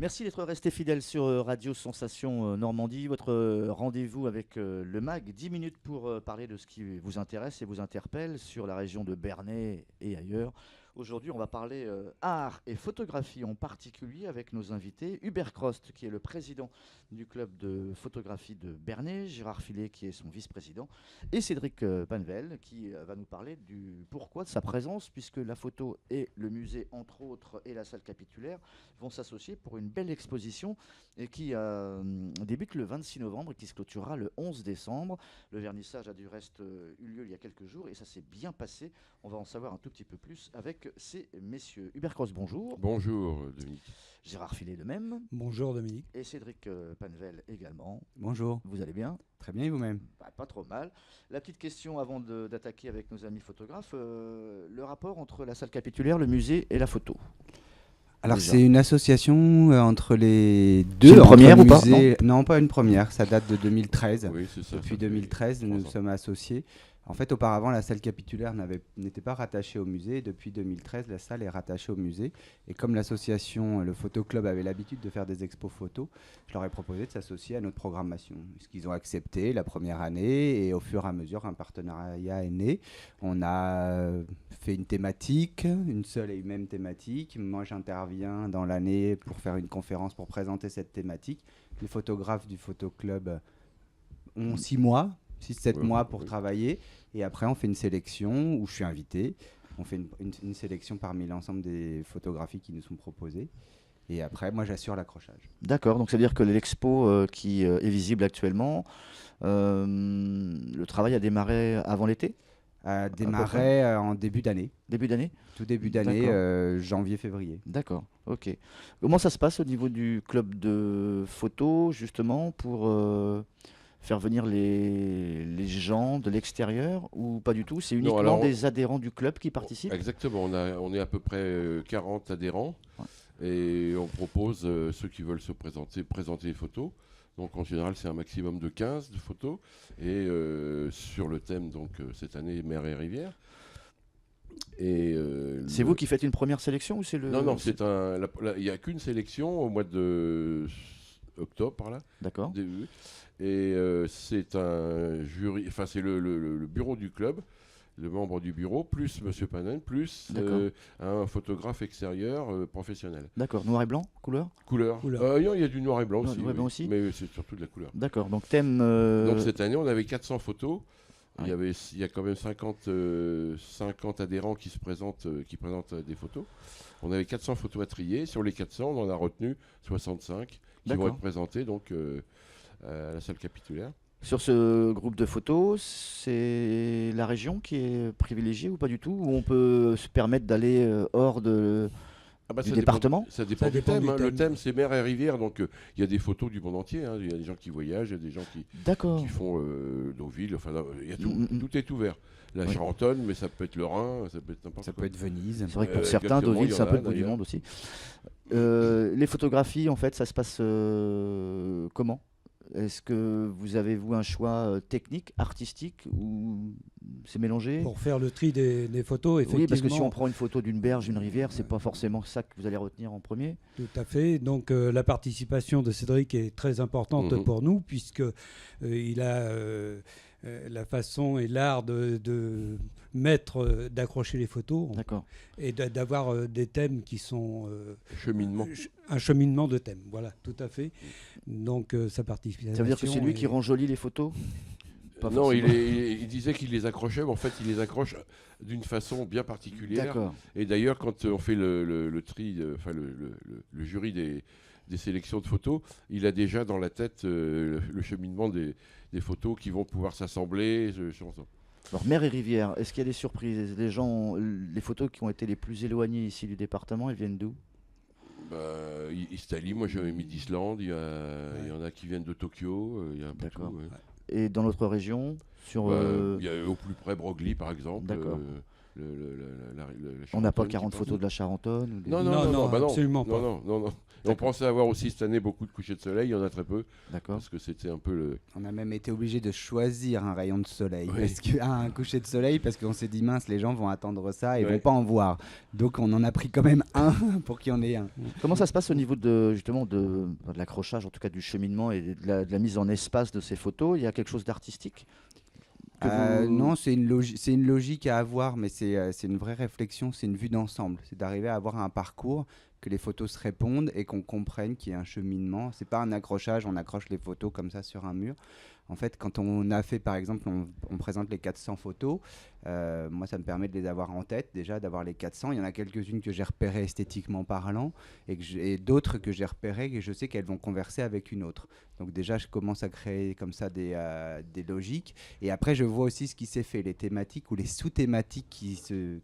Merci d'être resté fidèle sur Radio Sensation Normandie, votre rendez-vous avec le MAG. 10 minutes pour parler de ce qui vous intéresse et vous interpelle sur la région de Bernay et ailleurs. Aujourd'hui, on va parler art et photographie en particulier avec nos invités. Hubert Crost, qui est le président du club de photographie de Bernay, Gérard Filet, qui est son vice-président, et Cédric Panvel, qui va nous parler du pourquoi de sa présence, puisque la photo et le musée, entre autres, et la salle capitulaire vont s'associer pour une belle exposition et qui débute le 26 novembre et qui se clôturera le 11 décembre. Le vernissage a du reste eu lieu il y a quelques jours et ça s'est bien passé. On va en savoir un tout petit peu plus avec ces messieurs. Hubert Cross, bonjour. Bonjour Dominique. Gérard Filet de même. Bonjour Dominique. Et Cédric Panvel également. Bonjour. Vous allez bien? Très bien et vous-même? Pas trop mal. La petite question avant d'attaquer avec nos amis photographes, le rapport entre la salle capitulaire, le musée et la photo. Alors Déjà. c'est une association entre les deux. C'est une première entre ou pas, musée- Non, pas une première, ça date de 2013. Oui, c'est ça. Depuis ça fait 2013, nous 3 ans. sommes associés. En fait, auparavant, la salle capitulaire n'était pas rattachée au musée. Depuis 2013, la salle est rattachée au musée. Et comme l'association, le Photo Club, avait l'habitude de faire des expos photos, je leur ai proposé de s'associer à notre programmation. Ce qu'ils ont accepté la première année. Et au fur et à mesure, un partenariat est né. On a fait une thématique, une seule et même thématique. Moi, j'interviens dans l'année pour faire une conférence pour présenter cette thématique. Les photographes du Photo Club ont 6 mois. 6-7 Ouais, mois pour oui. travailler et après on fait une sélection où je suis invité, on fait une sélection parmi l'ensemble des photographies qui nous sont proposées et après moi j'assure l'accrochage. D'accord, donc ça veut dire que l'expo qui est visible actuellement, le travail a démarré avant l'été, Démarrait en début d'année, début d'année? tout début d'année, D'accord. janvier-février. D'accord, ok. Comment ça se passe au niveau du club de photo, justement, pour faire venir les gens de l'extérieur ou pas du tout? C'est uniquement alors, des adhérents du club qui participent? Exactement, on est à peu près 40 adhérents et on propose ceux qui veulent présenter les photos. Donc en général, c'est un maximum de 15 de photos et sur le thème, donc cette année, mer et rivière. Et, C'est vous qui faites une première sélection ou c'est le... Non, il n'y a qu'une sélection au mois de octobre, par là. D'accord, Début. Et c'est un jury, enfin c'est le bureau du club, le membre du bureau, plus Monsieur Panen, plus un photographe extérieur professionnel. d'accord. Noir et blanc, couleur? Couleur. Couleur. Non, il y a du noir et blanc Non, aussi. noir et blanc Oui. aussi. Mais c'est surtout de la couleur. D'accord, donc thème... Donc cette année, on avait 400 photos. Ouais. Il y a quand même 50 adhérents qui présentent des photos. On avait 400 photos à trier. Sur les 400, on en a retenu 65 qui vont D'accord. être présentées donc, à la salle capitulaire. Sur ce groupe de photos, c'est la région qui est privilégiée ou pas du tout? Ou on peut se permettre d'aller hors du Ça département? Ça dépend Ça du dépend thème. du Hein. Le thème. thème, c'est mer et rivière. Donc, il y a des photos du monde entier. Hein. Il y a des gens qui voyagent, il y a des gens D'accord. qui font Deauville. Enfin, il y a tout. Mm. Tout est ouvert. La Oui. Charentonne, mais ça peut être le Rhin, ça peut être n'importe Ça quoi. peut être Venise. C'est vrai que pour certains, exactement, Deauville, il y c'est un en peu a, le bout du d'ailleurs. monde aussi. Les photographies, en fait, ça se passe comment? Est-ce que vous avez un choix technique, artistique, ou c'est mélangé? Pour faire le tri des photos, effectivement. Oui, parce que si on prend une photo d'une berge, d'une rivière, c'est pas forcément ça que vous allez retenir en premier. Tout à fait. Donc la participation de Cédric est très importante Mhm. pour nous puisque il a la façon et l'art de mettre, d'accrocher les photos D'accord. et d'avoir des thèmes qui sont Cheminement. un cheminement de thèmes. Voilà, tout à fait. Donc sa participation. Ça veut dire que c'est lui qui est- rend joli les photos? Pas Non, forcément. il disait qu'il les accrochait, mais en fait, il les accroche d'une façon bien particulière. D'accord. Et d'ailleurs, quand on fait le tri, enfin le jury des sélections de photos, il a déjà dans la tête le cheminement des photos qui vont pouvoir s'assembler. Alors, mer et rivière, est-ce qu'il y a des surprises? Les photos qui ont été les plus éloignées ici du département, elles viennent d'où? Italie, moi j'avais mis d'Islande, il y en a qui viennent de Tokyo, il y a un peu D'accord. tout, ouais. Et dans notre région, sur... Il y a au plus près Broglie par exemple. D'accord. On n'a pas Charentonne qui 40 passe. photos de la Charentonne ou des- Non, bah absolument pas. Non. Et on pensait avoir aussi cette année beaucoup de couchers de soleil, il y en a très peu, D'accord. parce que c'était un peu le... On a même été obligé de choisir un rayon de soleil, Oui. parce que, un coucher de soleil, parce qu'on s'est dit mince, les gens vont attendre ça et Ouais. vont pas en voir. Donc on en a pris quand même un pour qu'il y en ait un. Comment ça se passe au niveau justement de l'accrochage, en tout cas du cheminement et de la mise en espace de ces photos? Il y a quelque chose d'artistique que vous- Non, c'est une logique à avoir, mais c'est une vraie réflexion, c'est une vue d'ensemble. C'est d'arriver à avoir un parcours, que les photos se répondent et qu'on comprenne qu'il y a un cheminement. C'est pas un accrochage, on accroche les photos comme ça sur un mur. En fait, quand on a fait, par exemple, on présente les 400 photos, moi ça me permet de les avoir en tête déjà, d'avoir les 400. Il y en a quelques-unes que j'ai repérées esthétiquement parlant et d'autres que j'ai repérées et je sais qu'elles vont converser avec une autre. Donc déjà, je commence à créer comme ça des logiques. Et après, je vois aussi ce qui s'est fait, les thématiques ou les sous-thématiques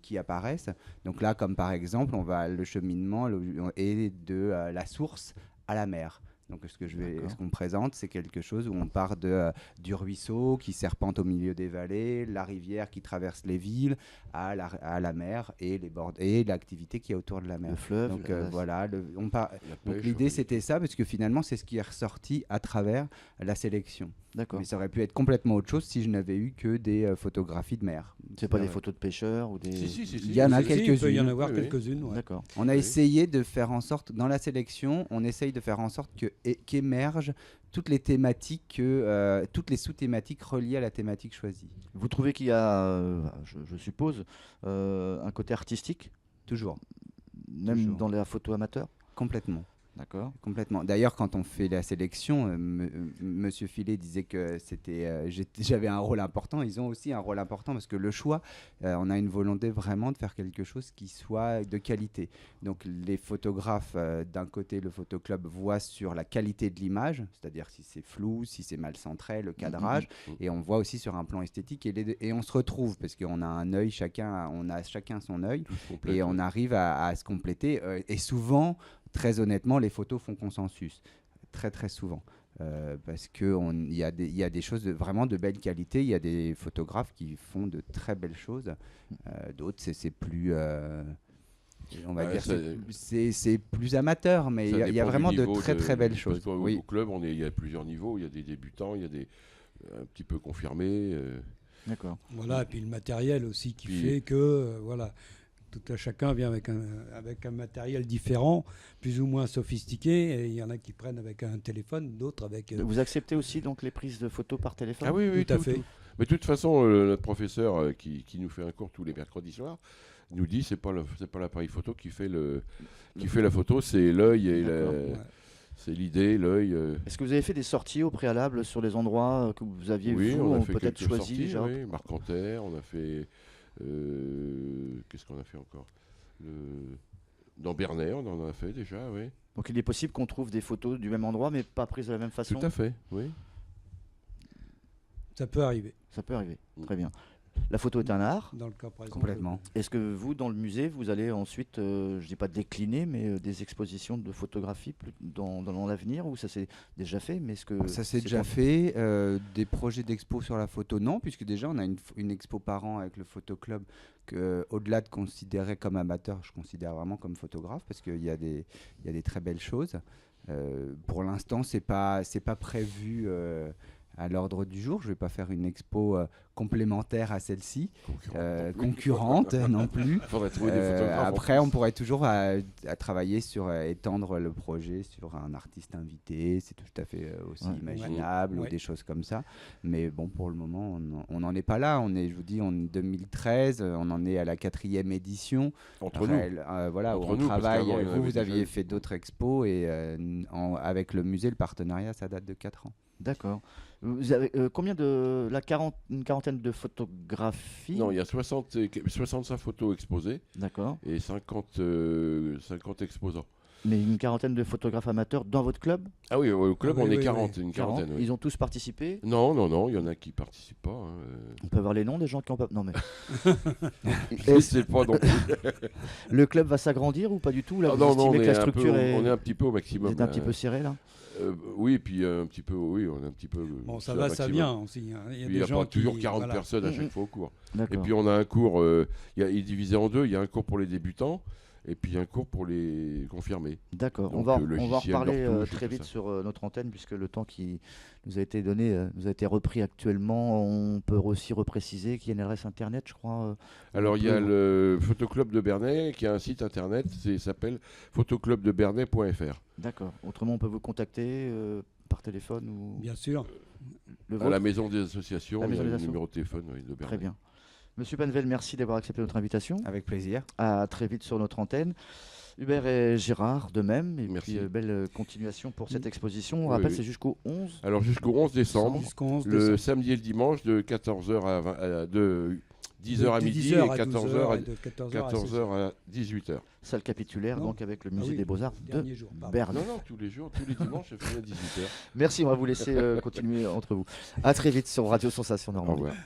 qui apparaissent. Donc là, comme par exemple, le cheminement est de la source à la mer. Donc D'accord. ce qu'on présente, c'est quelque chose où on part du ruisseau qui serpente au milieu des vallées, la rivière qui traverse les villes, à la mer et l'activité qui est autour de la mer. Le fleuve. Donc la- voilà, la donc pêche, l'idée enfin, c'était ça, parce que finalement c'est ce qui est ressorti à travers la sélection. D'accord. Mais ça aurait pu être complètement autre chose si je n'avais eu que des photographies de mer. C'est pas des Ouais. photos de pêcheurs ou des. Si. Il y en a Si, il peut y en quelques-unes. avoir Oui, oui. quelques-unes. Ouais. D'accord. On a Oui. essayé de faire en sorte, dans la sélection, on essaye de faire en sorte qu'émergent toutes les thématiques, toutes les sous-thématiques reliées à la thématique choisie. Vous trouvez qu'il y a, je suppose, un côté artistique, Toujours, même Toujours. dans la photo amateur? complètement. D'accord. Complètement. D'ailleurs, quand on fait la sélection, Monsieur Filet disait que j'avais un rôle important. Ils ont aussi un rôle important parce que le choix, on a une volonté vraiment de faire quelque chose qui soit de qualité. Donc, les photographes, d'un côté, le photoclub voit sur la qualité de l'image, c'est-à-dire si c'est flou, si c'est mal centré, le cadrage, et on voit aussi sur un plan esthétique et on se retrouve parce qu'on a un œil, on a chacun son œil. tout se complète, Et on ouais. arrive à se compléter. Et souvent, très honnêtement, les photos font consensus. Très, très souvent. Parce qu'il y a des choses vraiment de belle qualité. Il y a des photographes qui font de très belles choses. D'autres, c'est plus... on va Ouais, dire ça- c'est plus amateur, mais Ça il y a dépend du vraiment de niveau très, très belles parce choses. qu'au- Oui. Au club, il y a plusieurs niveaux. Il y a des débutants, il y a des un petit peu confirmés. D'accord. Voilà, et puis le matériel aussi qui Puis- fait que voilà, tout à chacun vient avec un matériel différent, plus ou moins sophistiqué, et il y en a qui prennent avec un téléphone, d'autres avec... Vous acceptez aussi donc les prises de photos par téléphone? Ah oui, tout à fait. Mais de toute façon, notre professeur qui nous fait un cours tous les mercredis soirs nous dit c'est pas l'appareil photo qui fait la photo, c'est l'œil et D'accord, ouais. c'est l'idée, l'œil. Est-ce que vous avez fait des sorties au préalable sur les endroits que vous aviez Oui, vous, on a ou fait peut-être quelques choisi sorties, genre, oui. Marcanterre, on a fait qu'est-ce qu'on a fait encore dans Bernay, on en a fait déjà, oui. Donc il est possible qu'on trouve des photos du même endroit mais pas prises de la même façon? Tout à fait, oui. Ça peut arriver, Ça peut arriver. Mm. Très bien. La photo est un art. dans le cas présent. Complètement. Est-ce que vous, dans le musée, vous allez ensuite, je dis pas décliner, mais des expositions de photographie dans l'avenir, ou ça s'est déjà fait, mais est-ce que Ça s'est c'est déjà pas- fait. Des projets d'expo sur la photo, non, puisque déjà on a une expo par an avec le photoclub que, au-delà de considérer comme amateur, je considère vraiment comme photographe parce qu'il y a des très belles choses. Pour l'instant, c'est pas prévu à l'ordre du jour. Je vais pas faire une expo complémentaire à celle-ci, concurrente non plus. Faudrait trouver des photographes. en Après, plus. on pourrait toujours à travailler sur étendre le projet sur un artiste invité. C'est tout à fait aussi Ouais. imaginable ou Ouais. des choses comme ça. Mais bon, pour le moment, on n'en est pas là. Je vous dis, en 2013, on en est à la 4e édition. Entre nous. Voilà, Entre où on nous, parce travaille. qu'avant, il y en avait Vous déjà aviez eu. fait d'autres expos et avec le musée, le partenariat, ça date de 4 ans. D'accord. Vous avez combien une quarantaine de photographies? Non, il y a 65 photos exposées D'accord. et 50 exposants. Mais une quarantaine de photographes amateurs dans votre club? Ah oui, au club, Ah oui, on est oui, 40, une 40. quarantaine. Oui. Ils ont tous participé? Non, non, non, il y en a qui participent pas. Hein. On peut avoir les noms des gens qui ont pas. Non mais. Je sais pas non plus. Le club va s'agrandir ou pas du tout là? Ah Vous non, non, estimez on que est, la structure on est est. un petit peu au Vous maximum. êtes un petit peu serré là? Oui, et puis un petit peu, oui, on est un petit peu. Bon, ça sur va, le ça maximum. vient aussi. Hein. Il y a Il des n'y a gens pas toujours qui, 40 voilà. personnes à Mhm. chaque fois au cours. Et D'accord. puis on a un cours, il est divisé en deux. Il y a un cours pour les débutants et puis un cours pour les confirmés. D'accord. On Donc, va en logiciel, reparler leur touche et très tout vite ça. sur notre antenne, puisque le temps qui nous a été donné nous a été repris actuellement. On peut aussi repréciser qu'il y a une adresse internet, je crois. Alors il y peut- a le Photoclub de Bernay qui a un site internet, s'appelle photoclubdebernay.fr. D'accord. Autrement, on peut vous contacter par téléphone ou Bien sûr. le À vôtre? la maison des associations, La il y maison a des le assos. numéro de téléphone oui, de Bernay. Très bien. Monsieur Panvel, merci d'avoir accepté notre invitation. Avec plaisir. À très vite sur notre antenne. Hubert et Gérard, de même. Et Merci. puis, belle continuation pour cette exposition. On Oui, rappelle, oui. c'est jusqu'au 11. Alors jusqu'au 11 décembre, Jusqu'au 11 le décembre. samedi et le dimanche de 14h de 10h à De midi 10h et à 14h à, 12h et de 14h à 14h à 18h. Salle capitulaire, Non. donc avec le Ah musée oui, des Beaux-Arts de dernier jour, pardon. Berne. Non, non, tous les jours, tous les dimanches, ça finit à 18h. Merci, on va vous laisser continuer entre vous. À très vite sur Radio Sensation Au Normandie. revoir.